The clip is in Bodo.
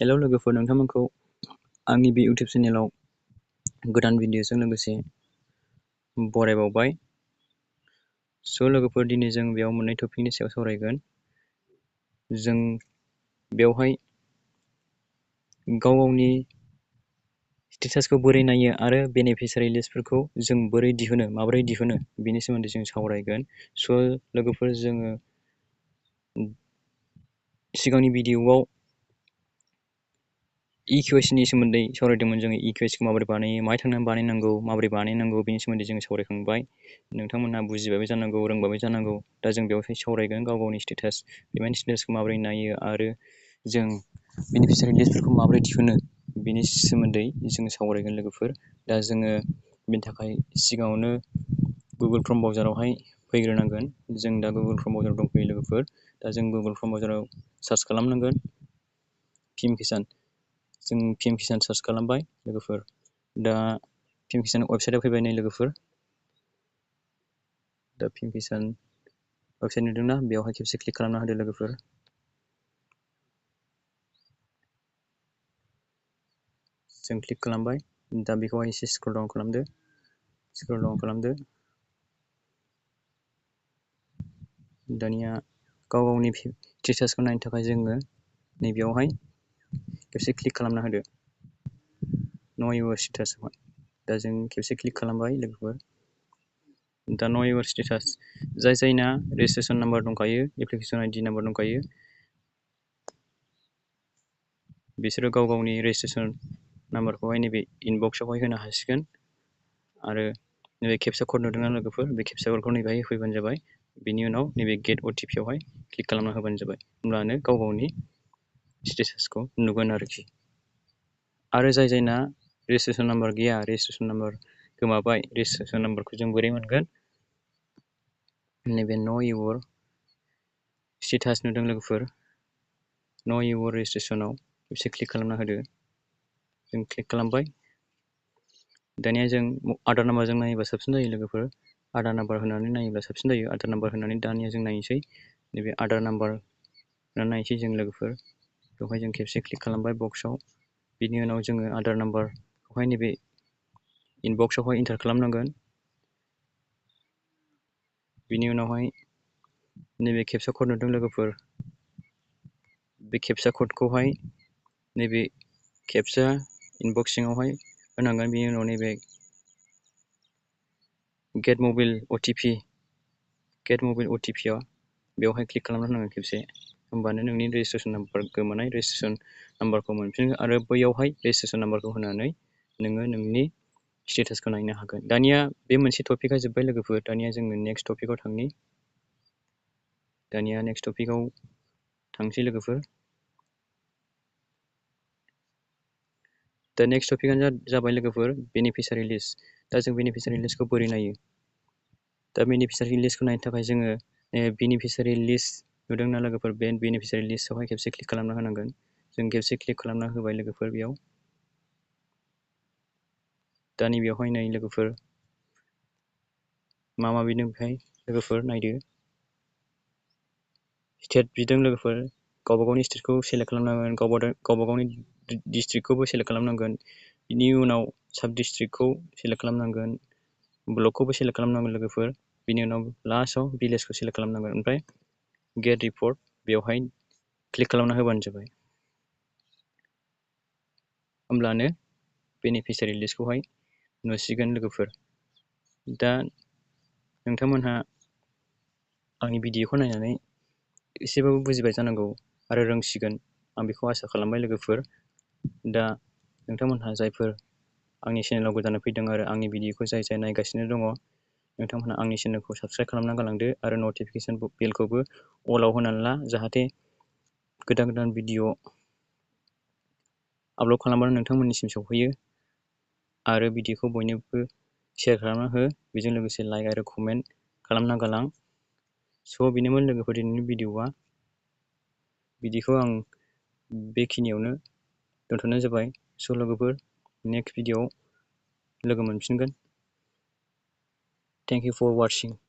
हेलौ लोगोफोर, नोंथांमोनखौ आंनि बे इउटिउब चेनेलाव गोदान भिडिअजों लोगोसे बरायबावबाय। स' लोगोफोर, दिनै जों बेयाव मोननै टपिकनि सायाव सावरायगोन। जों बेवहाय गाव गावनि स्टेटासखौ बोरै नायो आरो बेनिफिसियारि लिस्टफोरखौ जों माबोरै दिहुनो बेनि सोमोन्दै जों सावरायगोन। स' लोगोफोर, जोङो सिगांनि भिडिअआव इक्वेशननि सोमोन्दै सावरायदोंमोन। जोङो इक्वेशनखौ माबोरै बानायो, माहाय थांनानै बानायनांगौ, माबोरै बानायनांगौ बेनि सोमोन्दै जोङो सावरायखांबाय। नोंथांमोनहा बुजिबायबो जानांगौ, रोंबायबो जानांगौ। दा जों बेवहाय सावरायगोन गाव गावनि स्टेटास, पेमेन्ट स्टेटासखौ माबोरै नायो आरो जों बेनिफिसियारि लिस्टफोरखौ माबोरै दिहुनो बेनि सोमोन्दै जोङो सावरायगोन लोगोफोर। दा जोङो बेनि थाखाय सिगाङावनो गुगोल क्रोम ब्राउजारावहाय फैग्रोनांगोन। जों दा गुगोल क्रोम ब्राउजाराव दंफैयो लोगोफोर। दा जों गुगोल क्रोम ब्राउजाराव सार्च खालामनांगोन पिएम किसान। जों पिएम किसान सार्च खालामबाय लोगोफोर। दा पिएम किसान वेबसाइटआव फैबाय नै लोगोफोर। दा पिएम किसान वेबसाइट नुदोंना, बेवहाय खेबसे क्लिक खालामना होदो लोगोफोर। जों क्लिक खालामबाय। दा बेखौहाय एसे स्क्रल डाउन खालामदो। दानिया गाव गावनि स्टेटासखौ नायनो थाखाय जोङो नैबेयावहाय खेबसे क्लिक खालामना होदो, न' इउर स्टेटासआवहाय। दा जों खेबसे क्लिक खालामबाय लोगोफोर। दा न' इउर स्टेटास, जायना रेजिस्ट्रेसन नाम्बार दंखायो, एप्लिकेसन आइडि नाम्बार दंखायो, बिसोरो गाव गावनि रेजिस्ट्रेसन नाम्बारखौहाय नैबे इनबक्सआवहाय होनो हासिगोन। आरो नैबे केपचा कड नुदोंना लोगोफोर, बे केपचा क'डखौ नैबेहाय होफैबानो जाबाय। बिनि उनाव नैबे गेट अटिपि आवहाय क्लिक खालामना होबानो जाबाय। होमब्लानो गाव गावनि स्टेटासखौ नुगोन आरोखि। आरो जायना रेजिस्ट्रेसन नाम्बार गैया, रेजिस्ट्रेसन नाम्बार गोमाबाय, रेजिस्ट्रेसन नाम्बारखौ जों बोरै मोनगोन? नैबे न' इउर स्टेटास नुदों लोगोफोर, न' इउर रेजिस्ट्रेसनाव खेबसे क्लिक खालामना होदो। जों क्लिक खालामबाय। दानिया जों आधार नाम्बारजों नायोबा साबसिन जायो लोगोफोर। आधार नाम्बार होनानै नायोब्ला साबसिन जायो। आधार नाम्बार होनानै दानिया जों नायनोसै। नैबे आधार नाम्बार होनानै नायनोसै जों लोगोफोर। बेवहाय जों खेबसे क्लिक खालामबाय बक्सआव। बिनि उनाव जोङो आधार नाम्बारखौहाय नैबे इनबक्सआवहाय इन्टार खालामनांगोन। बिनि उनावहाय नैबे केपचा कड नुदों लोगोफोर, बे केपचा क'डखौहाय नैबे केपचा इनबक्स सिङावहाय होनांगोन। बिनि उनाव नैबे गेट मबाइल अटिपिआव बेवहाय क्लिक खालामना होनांगोन खेबसे। होमबानो नोंनि रेजिस्ट्रेसन नाम्बार गोमानाय रेजिस्ट्रेसन नाम्बारखौ मोनफिनगोन। आरो बैयावहाय रेजिस्ट्रेसन नाम्बारखौ होनानै नोङो नोंनि स्टेटासखौ नायनो हागोन। दानिया बे मोनसे टपिकआ जोब्बाय लोगोफोर। दानिया जोङो नेक्स्ट टपिकआव थांनि। दानिया नेक्स्ट टपिकआव थांसै लोगोफोर। दा नेक्स्ट टपिकआनो जाबाय लोगोफोर बेनिफिसियारि लिस्ट। दा जों बेनिफिसियारि लिस्टखौ बोरै नायो? दा बेनिफिसियारि लिस्टखौ नायनो थाखाय जोङो बेनिफिसियारि लिस्ट नुदोंना लोगोफोर, बे बेनिफिसियारि लिस्टआवहाय खेबसे क्लिक खालामना होनांगोन। जों खेबसे क्लिक खालामना होबाय लोगोफोर बेयाव। दा नैबेयावहाय नै लोगोफोर मा बिदों बेहाय लोगोफोर नायदो। स्टेट बिदों लोगोफोर, गावबा गावनि स्टेटखौ सेलेक्ट खालामनांगोन। गावबा गावनि डिस्ट्रिक्टखौबो सेलेक्ट खालामनांगोन। बिनि उनाव साब डिस्ट्रिक्टखौ सेलेक्ट खालामनांगोन। ब्लकखौबो सेलेक्ट खालामनांगोन लोगोफोर। बिनि उनाव लास्टआव भिलेजखौ सेलेक्ट खालामनांगोन। ओमफ्राय गेट रिपर्ट बेवहाय क्लिक खालामना होबानो जाबाय। होमब्लानो बेनिफिसियारि लिस्टखौहाय नुसिगोन लोगोफोर। दा नोंथांमोनहा आंनि भिडिअखौ नायनानै एसेबाबो बुजिबाय जानांगौ आरो रोंसिगोन, आं बेखौ आसा खालामबाय लोगोफोर। दा नोंथांमोनहा जायफोर आंनि चेनेलाव गोदानै फैदों आरो आंनि भिडिअखौ जाय नायगासिनो दङ, नोंथांमोनहा आंनि चेनेलखौ साबस्क्राइब खालामना गालांदो आरो नटिफिकेसन बेलखौबो अलाव होनानै ला, जाहाथे गोदान भिडिअ आपल'ड खालामबानो नोंथांमोननिसिम सौफैयो। आरो भिडिअखौ बयनोबो शेयार खालामना हो। बेजों लोगोसे लाइक आरो कमेन्ट खालामना गालां। स' बेनोमोन लोगोफोर दिनैनि भिडिअआ। बिदिखौ आं बेखिनियावनो दोनथ'नाय जाबाय। स' लोगोफोर, नेक्स्ट भिडिअआव लोगो मोनफिनगोन। Thank you for वाचिं।